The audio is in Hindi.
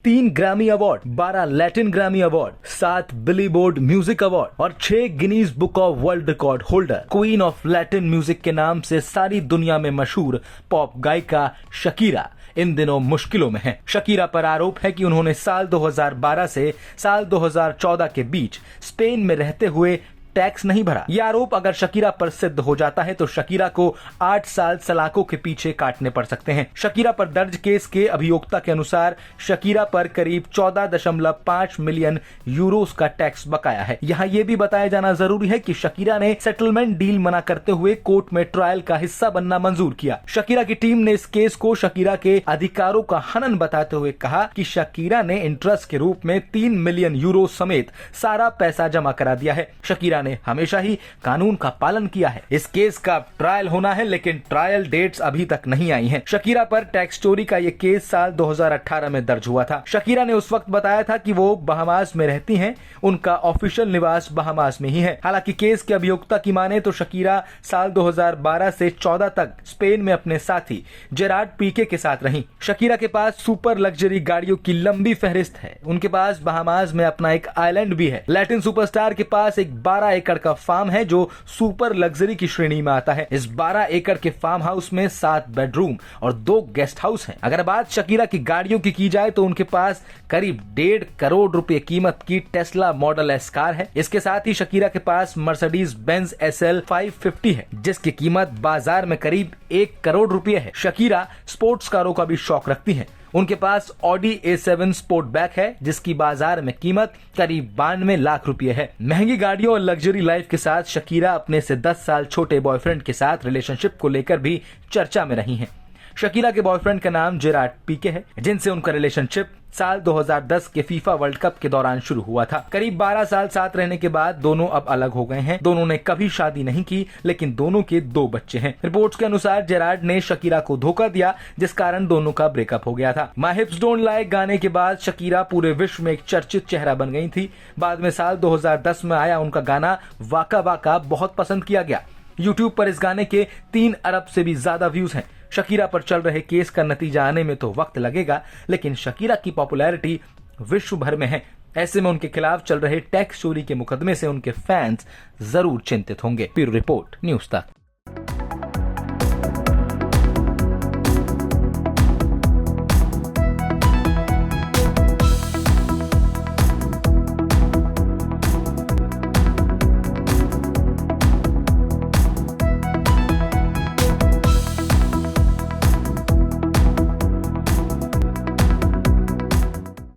3 Grammy award, 12 Latin Grammy award, 7 Billboard music award और 6 Guinness book of world record holder. Queen of Latin music के नाम से सारी दुनिया में मशहूर पॉप गायिका शकीरा इन दिनों मुश्किलों में है। शकीरा पर आरोप है कि उन्होंने साल 2012 से साल 2014 के बीच स्पेन में रहते हुए टैक्स नहीं भरा। यह आरोप अगर शकीरा पर सिद्ध हो जाता है तो शकीरा को 8 साल सलाखों के पीछे काटने पड़ सकते हैं। शकीरा पर दर्ज केस के अभियोक्ता के अनुसार शकीरा पर करीब 14.5 मिलियन यूरोस का टैक्स बकाया है। यहाँ यह भी बताया जाना जरूरी है कि शकीरा ने सेटलमेंट डील मना करते हुए कोर्ट में ट्रायल का हिस्सा बनना मंजूर किया। शकीरा की टीम ने इस केस को शकीरा के अधिकारों का हनन बताते हुए कहा कि शकीरा ने इंटरेस्ट के रूप में 3 मिलियन यूरो समेत सारा पैसा जमा करा दिया है। शकीरा ने हमेशा ही कानून का पालन किया है। इस केस का ट्रायल होना है, लेकिन ट्रायल डेट्स अभी तक नहीं आई हैं। शकीरा पर टैक्स चोरी का यह केस साल 2018 में दर्ज हुआ था। शकीरा ने उस वक्त बताया था कि वो बहामास में रहती हैं, उनका ऑफिशियल निवास बहामास में ही है। हालांकि केस के अभियोक्ता की माने तो शकीरा साल 2012 से 14 तक स्पेन में अपने साथी जेरार्ड पीके के साथ रही। शकीरा के पास सुपर लग्जरी गाड़ियों की लंबी फहरिस्त है। उनके पास बहामास में अपना एक आइलैंड भी है। लैटिन सुपरस्टार के पास एक 12 एकड़ का फार्म है जो सुपर लग्जरी की श्रेणी में आता है। इस 12 एकड़ के फार्म हाउस में 7 बेडरूम और 2 गेस्ट हाउस हैं। अगर बात शकीरा की गाड़ियों की जाए तो उनके पास करीब 1.5 करोड़ रुपए कीमत की टेस्ला मॉडल एस कार है। इसके साथ ही शकीरा के पास मर्सिडीज बेंज SL 550 है, जिसकी कीमत बाजार में करीब 1 करोड़ रुपए है। शकीरा स्पोर्ट्स कारों का भी शौक रखती है। उनके पास ऑडी A7 स्पोर्टबैक है, जिसकी बाजार में कीमत करीब 92 लाख रुपए है। महंगी गाड़ियों और लग्जरी लाइफ के साथ शकीरा अपने से 10 साल छोटे बॉयफ्रेंड के साथ रिलेशनशिप को लेकर भी चर्चा में रही हैं। शकीरा के बॉयफ्रेंड का नाम जेरार्ड पीके है, जिनसे उनका रिलेशनशिप साल 2010 के फीफा वर्ल्ड कप के दौरान शुरू हुआ था। करीब 12 साल साथ रहने के बाद दोनों अब अलग हो गए हैं। दोनों ने कभी शादी नहीं की, लेकिन दोनों के 2 बच्चे हैं। रिपोर्ट्स के अनुसार जेरार्ड ने शकीरा को धोखा दिया, जिस कारण दोनों का ब्रेकअप हो गया था। माय हिप्स डोंट लाई गाने के बाद शकीरा पूरे विश्व में एक चर्चित चेहरा बन गई थी। बाद में साल 2010 में आया उनका गाना वाका वाका बहुत पसंद किया गया। यूट्यूब पर इस गाने के 3 अरब से भी ज्यादा व्यूज हैं। शकीरा पर चल रहे केस का नतीजा आने में तो वक्त लगेगा, लेकिन शकीरा की पॉपुलैरिटी विश्व भर में है। ऐसे में उनके खिलाफ चल रहे टैक्स चोरी के मुकदमे से उनके फैंस जरूर चिंतित होंगे। ब्यूरो रिपोर्ट, न्यूज़ तक।